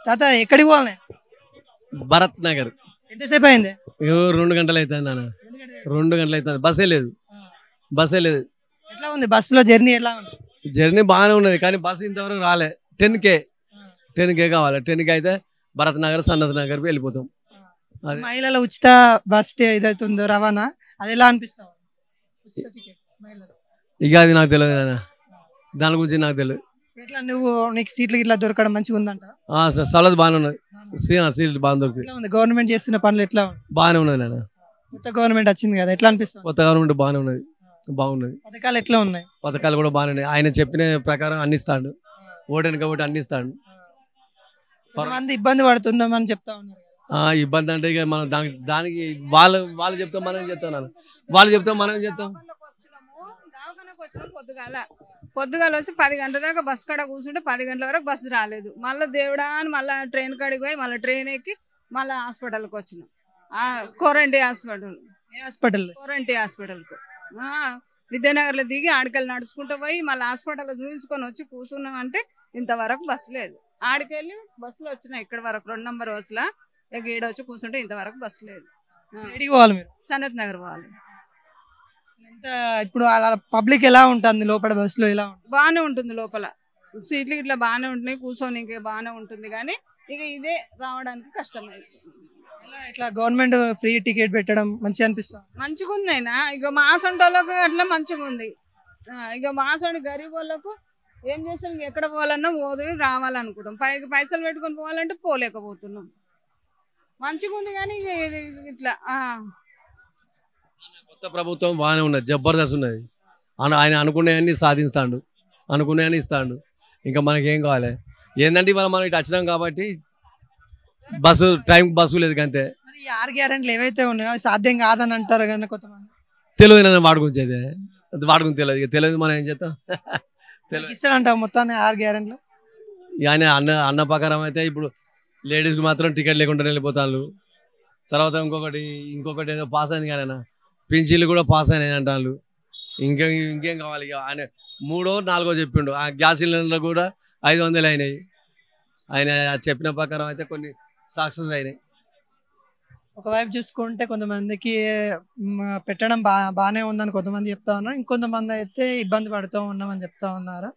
తాత ఎక్కడికి పోవాలి? భరత్ నగర్. ఎంతసేపు అయింది? 2 గంటలు అవుతుంది నాన్న. 2 గంటలు అవుతుంది. బస్సే లేదు. ఎట్లా ఉంది బస్సులో జర్నీ? ఎట్లా ఉంది? జర్నీ బాగానే ఉన్నది కానీ బస్సు ఇంతవరకు రాలే. 10K కావాలి. 10K అయితే భరత్ నగర్, సన్నత్ నగర్ వెళ్ళిపోతాం. మహిళల ఉచిత బస్ ఏదైతుందో రవాణా, అది ఎలా అనిపిస్తావు? ఇక అది నాకు తెలియదు నాన్న, దాని గురించి నాకు తెలియదు. ఎట్లా నువ్వు నీకు సీట్లు ఇట్లా దొరకడం మంచిగా ఉందంట? సవలత్ బాగానే ఉన్నది. సీట్లు బాగా దొరుకుతాయి. గవర్నమెంట్ చేస్తున్న పనులు ఎట్లా బాగానే ఉన్నది నాన్న. కొత్త గవర్నమెంట్ వచ్చింది కదా, ఎట్లా అనిపిస్తుంది? కొత్త గవర్నమెంట్ బాగానే ఉన్నది, బాగున్నది. పథకాలు ఎట్లా ఉన్నాయి? పథకాలు కూడా బాగానే ఉన్నాయి. ఆయన చెప్పిన ప్రకారం అన్ని ఇస్తాడు. ఓటని కాబట్టి అన్ని ఇస్తాడు. కొంతమంది ఇబ్బంది పడుతుందామని చెప్తా ఉన్నారు. ఇబ్బంది అంటే ఇక మనం దానికి వాళ్ళు చెప్తాం, మనం ఏం చెప్తాం నాన్న. వాళ్ళు చెప్తాం, మనం ఏం చెప్తాం. పొద్దుగాల వచ్చి 10 గంటల దాకా బస్ కాడ కూర్చుంటే 10 గంటల వరకు బస్సు రాలేదు. మళ్ళీ దేవుడా అని మళ్ళీ ట్రైన్ కాడికి పోయి మళ్ళీ ట్రైన్ ఎక్కి మళ్ళీ హాస్పిటల్కి వచ్చినాం. కోరంటి హాస్పిటల్కు విద్యానగర్లో దిగి ఆడికెళ్ళి నడుచుకుంటూ పోయి మళ్ళీ హాస్పిటల్లో చూపించుకొని వచ్చి కూర్చున్నాం. అంటే ఇంతవరకు బస్సు లేదు. ఆడికెళ్ళి బస్సులో వచ్చినాయి ఇక్కడ వరకు 2 నంబర్ బస్సులో. ఇక ఈడొచ్చి కూర్చుంటే ఇంతవరకు బస్సు లేదు. సనత్ నగర్ పోవాలి. ఇప్పుడు పబ్లిక్ ఎలా ఉంటుంది లోపల బస్సులో? ఎలా ఉంటుంది? బాగానే ఉంటుంది. లోపల సీట్లు ఇట్లా బాగానే ఉంటున్నాయి, కూర్చొని ఇంకా బాగానే ఉంటుంది. కానీ ఇక ఇదే రావడానికి కష్టమైంది. ఇట్లా గవర్నమెంట్ ఫ్రీ టికెట్ పెట్టడం మంచిగా అనిపిస్తుంది. మంచిగా ఉంది అయినా ఇక మాసంటోళ్ళకు అట్లా మంచిగా ఉంది. ఇక మాసండి గరీబ్ వాళ్ళకు ఏం చేస్తాం, ఎక్కడ పోవాలన్నా పోదు రావాలనుకుంటాం. పైసలు పెట్టుకొని పోవాలంటే పోలేకపోతున్నాం. మంచిగా ఉంది కానీ ఇట్లా కొత్త ప్రభుత్వం బాగానే ఉన్నది, జబర్దస్త్ ఉన్నది. ఆయన అనుకునేవన్నీ సాధిస్తాడు, అనుకునేవన్నీ ఇస్తాడు. ఇంకా మనకేం కావాలి? ఏంటంటే ఇవాళ మనం ఇటు వచ్చినాం కాబట్టి టైంకి బస్సు లేదు అంతే. 6 గ్యారెంటీలు ఏవైతే ఉన్నాయో సాధ్యం కాదని అంటారు కానీ కొంతమంది. తెలియదు నన్ను వాడి గురించి, అయితే వాడి గురించి తెలియదు. మనం ఏం చేస్తాం? ఇస్తాడంట మొత్తాన్ని 6 గ్యారెంటీలు. ఆయన అన్న ప్రకారం అయితే ఇప్పుడు లేడీస్కి మాత్రం టికెట్ లేకుండా వెళ్ళిపోతాను. తర్వాత ఇంకొకటి ఏదో పాస్ అయింది కానీ పింఛన్లు కూడా పాస్ అయినాయి అంటారు. ఇంకేం కావాలి? ఆయన 3వ 4వ చెప్పిండు. ఆ గ్యాస్ సిలిండర్లు కూడా 500 అయినాయి. ఆయన చెప్పిన ప్రకారం అయితే కొన్ని సక్సెస్ అయినాయి. ఒకవైపు చూసుకుంటే కొంతమందికి పెట్టడం బాగానే ఉందని కొంతమంది చెప్తా ఉన్నారు, ఇంకొంతమంది అయితే ఇబ్బంది పడుతూ ఉన్నామని చెప్తా ఉన్నారు.